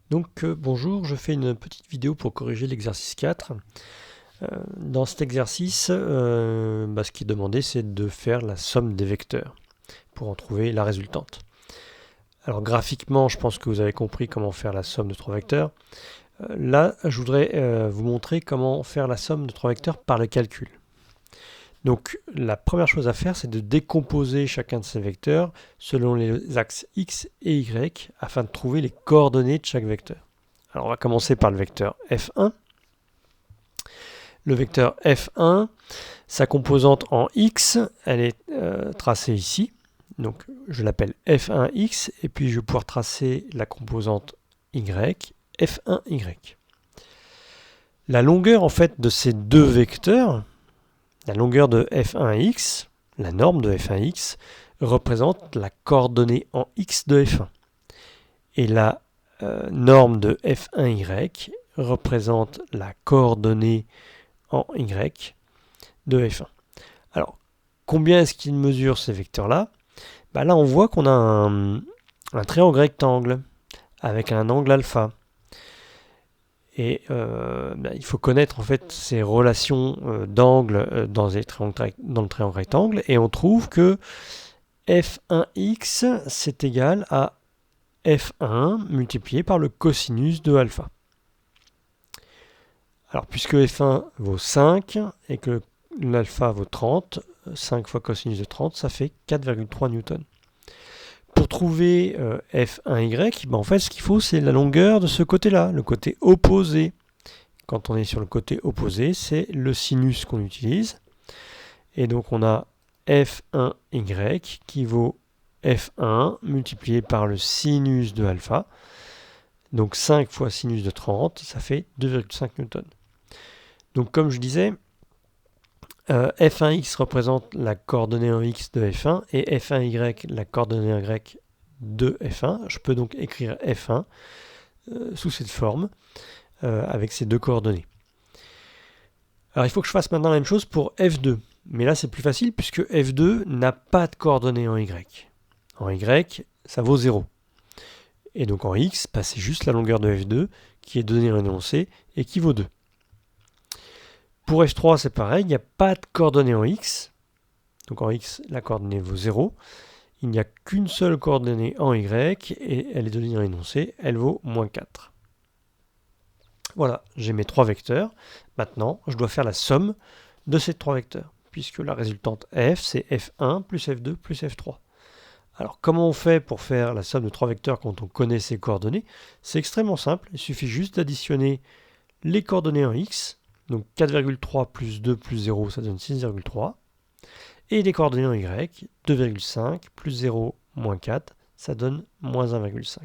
Donc bonjour, je fais une petite vidéo pour corriger l'exercice 4. Dans cet exercice, ce qui est demandé, c'est de faire la somme des vecteurs pour en trouver la résultante. Alors graphiquement, je pense que vous avez compris comment faire la somme de trois vecteurs. Là, je voudrais vous montrer comment faire la somme de trois vecteurs par le calcul. Donc la première chose à faire, c'est de décomposer chacun de ces vecteurs selon les axes x et y afin de trouver les coordonnées de chaque vecteur. Alors on va commencer par le vecteur f1. Le vecteur f1, sa composante en x, elle est tracée ici. Donc je l'appelle f1x et puis je vais pouvoir tracer la composante y, f1y. La longueur en fait de ces deux vecteurs, la longueur de f1x, la norme de f1x, représente la coordonnée en x de f1. Et la norme de f1y représente la coordonnée en y de f1. Alors, combien est-ce qu'il mesure ces vecteurs-là? Là, on voit qu'on a un triangle rectangle avec un angle alpha. Et il faut connaître en fait ces relations d'angle dans le triangle rectangle. Et on trouve que f1x, c'est égal à f1 multiplié par le cosinus de alpha. Alors, puisque f1 vaut 5 et que l'alpha vaut 30, 5 fois cosinus de 30, ça fait 4,3 newtons. Pour trouver f1y, en fait, ce qu'il faut, c'est la longueur de ce côté-là, le côté opposé. Quand on est sur le côté opposé, c'est le sinus qu'on utilise. Et donc, on a f1y qui vaut f1 multiplié par le sinus de alpha. Donc 5 fois sinus de 30, ça fait 2,5 newtons. Donc comme je disais, f1x représente la coordonnée en x de f1 et f1y la coordonnée en y de f1. Je peux donc écrire f1 sous cette forme avec ces deux coordonnées. Alors il faut que je fasse maintenant la même chose pour f2. Mais là c'est plus facile puisque f2 n'a pas de coordonnées en y. En y, ça vaut 0. Et donc en x, c'est juste la longueur de f2 qui est donnée en énoncé et qui vaut 2. Pour f3, c'est pareil, il n'y a pas de coordonnées en x. Donc en x, la coordonnée vaut 0. Il n'y a qu'une seule coordonnée en y et elle est donnée en énoncé, elle vaut moins 4. Voilà, j'ai mes trois vecteurs. Maintenant, je dois faire la somme de ces trois vecteurs, puisque la résultante f, c'est f1 plus f2 plus f3. Alors, comment on fait pour faire la somme de trois vecteurs quand on connaît ces coordonnées? C'est extrêmement simple, il suffit juste d'additionner les coordonnées en x, donc 4,3 plus 2 plus 0, ça donne 6,3. Et les coordonnées en y, 2,5 plus 0 moins 4, ça donne moins 1,5.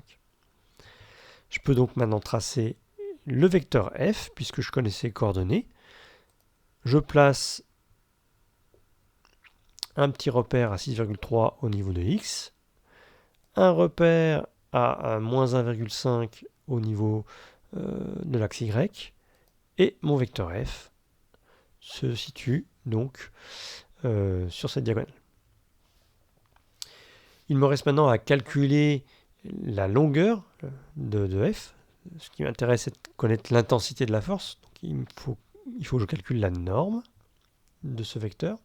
Je peux donc maintenant tracer le vecteur f, puisque je connais ses coordonnées. Je place un petit repère à 6,3 au niveau de x, un repère à moins 1,5 au niveau de l'axe y, et mon vecteur f se situe donc sur cette diagonale. Il me reste maintenant à calculer la longueur de f. Ce qui m'intéresse, c'est de connaître l'intensité de la force. Donc il faut que je calcule la norme de ce vecteur.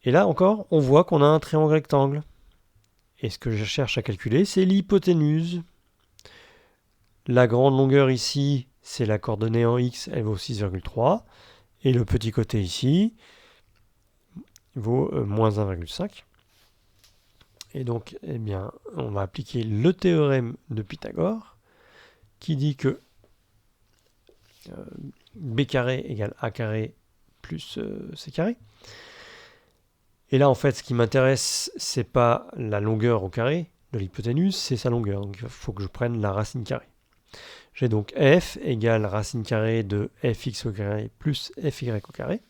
Et là encore, on voit qu'on a un triangle rectangle. Et ce que je cherche à calculer, c'est l'hypoténuse. La grande longueur ici, c'est la coordonnée en x, elle vaut 6,3. Et le petit côté ici vaut moins 1,5. Et donc, on va appliquer le théorème de Pythagore qui dit que b carré égale a carré plus c carré. Et là, en fait, ce qui m'intéresse, c'est pas la longueur au carré de l'hypoténuse, c'est sa longueur. Donc, il faut que je prenne la racine carrée. J'ai donc f égale racine carrée de fx au carré plus fy au carré.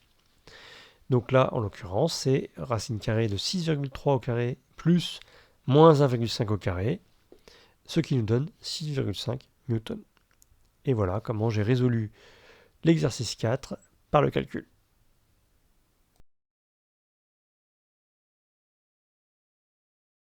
Donc là, en l'occurrence, c'est racine carrée de 6,3 au carré plus moins 1,5 au carré, ce qui nous donne 6,5 newtons. Et voilà comment j'ai résolu l'exercice 4 par le calcul.